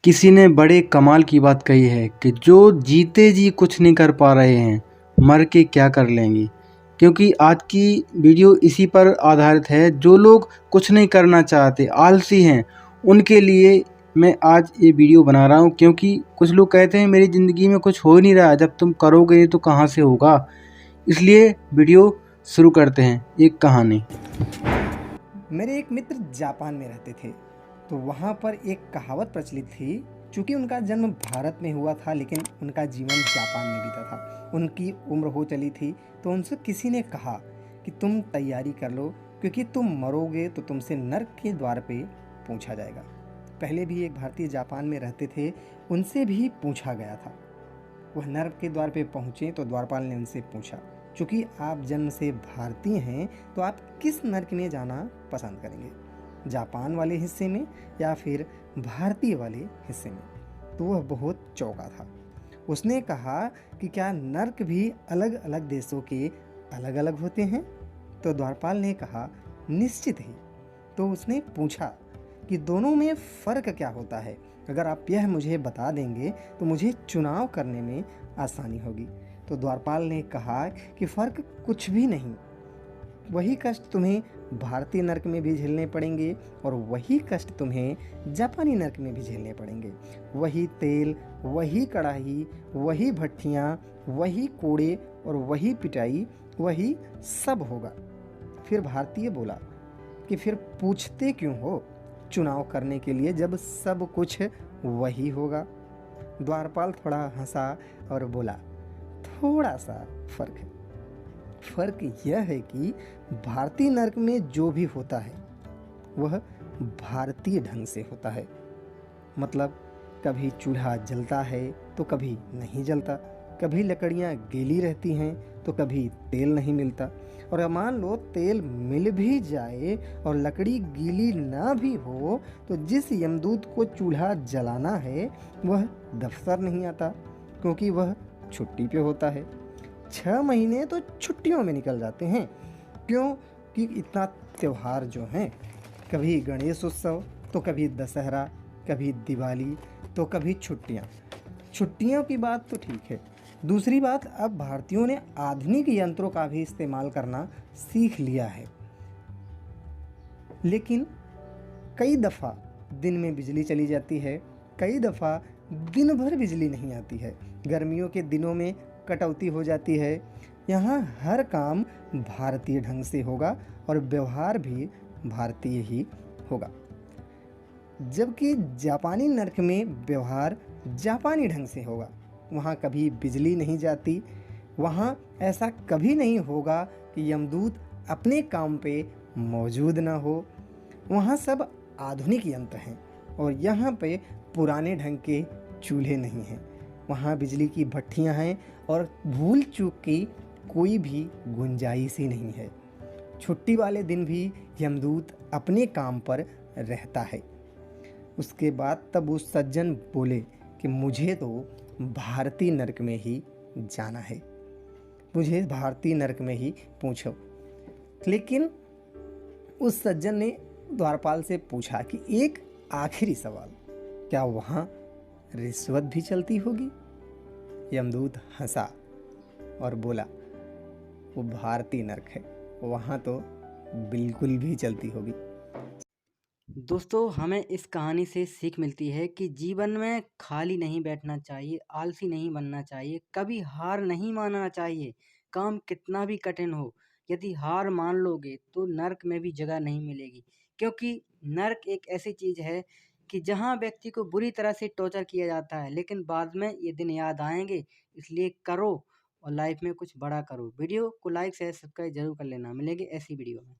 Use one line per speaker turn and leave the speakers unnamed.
किसी ने बड़े कमाल की बात कही है कि जो जीते जी कुछ नहीं कर पा रहे हैं, मर के क्या कर लेंगे। क्योंकि आज की वीडियो इसी पर आधारित है। जो लोग कुछ नहीं करना चाहते, आलसी हैं, उनके लिए मैं आज ये वीडियो बना रहा हूँ। क्योंकि कुछ लोग कहते हैं मेरी ज़िंदगी में कुछ हो ही नहीं रहा, जब तुम करोगे नहीं तो कहाँ से होगा। इसलिए वीडियो शुरू करते हैं। एक कहानी।
मेरे एक मित्र जापान में रहते थे। तो वहाँ पर एक कहावत प्रचलित थी। चूँकि उनका जन्म भारत में हुआ था लेकिन उनका जीवन जापान में बीता था। उनकी उम्र हो चली थी। तो उनसे किसी ने कहा कि तुम तैयारी कर लो, क्योंकि तुम मरोगे तो तुमसे नर्क के द्वार पे पूछा जाएगा। पहले भी एक भारतीय जापान में रहते थे, उनसे भी पूछा गया था। वह नर्क के द्वार पे पहुँचे तो द्वारपाल ने उनसे पूछा, चूँकि आप जन्म से भारतीय हैं तो आप किस नर्क में जाना पसंद करेंगे, जापान वाले हिस्से में या फिर भारतीय वाले हिस्से में। तो वह बहुत चौंका था। उसने कहा कि क्या नर्क भी अलग अलग देशों के अलग अलग होते हैं। तो द्वारपाल ने कहा निश्चित ही। तो उसने पूछा कि दोनों में फ़र्क क्या होता है। अगर आप यह मुझे बता देंगे तो मुझे चुनाव करने में आसानी होगी। तो द्वारपाल ने कहा कि फ़र्क कुछ भी नहीं। वही कष्ट तुम्हें भारतीय नर्क में भी झेलने पड़ेंगे और वही कष्ट तुम्हें जापानी नर्क में भी झेलने पड़ेंगे। वही तेल, वही कढ़ाई, वही भट्ठियाँ, वही कोड़े और वही पिटाई, वही सब होगा। फिर भारतीय बोला कि फिर पूछते क्यों हो चुनाव करने के लिए, जब सब कुछ वही होगा। द्वारपाल थोड़ा हंसा और बोला थोड़ा सा फर्क है। फर्क यह है कि भारतीय नर्क में जो भी होता है वह भारतीय ढंग से होता है। मतलब कभी चूल्हा जलता है तो कभी नहीं जलता, कभी लकड़ियाँ गीली रहती हैं तो कभी तेल नहीं मिलता। और मान लो तेल मिल भी जाए और लकड़ी गीली ना भी हो तो जिस यमदूत को चूल्हा जलाना है वह दफ्तर नहीं आता, क्योंकि वह छुट्टी पे होता है। 6 महीने तो छुट्टियों में निकल जाते हैं। क्यों? कि इतना त्यौहार जो हैं, कभी गणेश उत्सव तो कभी दशहरा, कभी दिवाली तो कभी छुट्टियाँ। छुट्टियों की बात तो ठीक है। दूसरी बात, अब भारतीयों ने आधुनिक यंत्रों का भी इस्तेमाल करना सीख लिया है। लेकिन कई दफ़ा दिन में बिजली चली जाती है, कई दफ़ा दिन भर बिजली नहीं आती है। गर्मियों के दिनों में कटौती हो जाती है। यहाँ हर काम भारतीय ढंग से होगा और व्यवहार भी भारतीय ही होगा। जबकि जापानी नर्क में व्यवहार जापानी ढंग से होगा। वहाँ कभी बिजली नहीं जाती। वहाँ ऐसा कभी नहीं होगा कि यमदूत अपने काम पे मौजूद ना हो। वहाँ सब आधुनिक यंत्र हैं और यहाँ पे पुराने ढंग के चूल्हे नहीं हैं। वहाँ बिजली की भट्ठियाँ हैं और भूल चूक की कोई भी गुंजाइश ही नहीं है। छुट्टी वाले दिन भी यमदूत अपने काम पर रहता है। उसके बाद तब उस सज्जन बोले कि मुझे तो भारतीय नर्क में ही जाना है, मुझे भारतीय नर्क में ही पूछो। लेकिन उस सज्जन ने द्वारपाल से पूछा कि एक आखिरी सवाल, क्या वहाँ रिश्वत भी चलती होगी? यमदूत हंसा और बोला वो भारतीय नर्क है, वहाँ तो बिल्कुल भी चलती होगी।
दोस्तों, हमें इस कहानी से सीख मिलती है कि जीवन में खाली नहीं बैठना चाहिए, आलसी नहीं बनना चाहिए, कभी हार नहीं मानना चाहिए। काम कितना भी कठिन हो, यदि हार मान लोगे तो नर्क में भी जगह नहीं मिलेगी। क्योंकि नर्क एक ऐसी चीज़ है कि जहाँ व्यक्ति को बुरी तरह से टॉर्चर किया जाता है, लेकिन बाद में ये दिन याद आएंगे। इसलिए करो और लाइफ में कुछ बड़ा करो। वीडियो को लाइक शेयर सब्सक्राइब जरूर कर लेना। मिलेंगे ऐसी वीडियो में।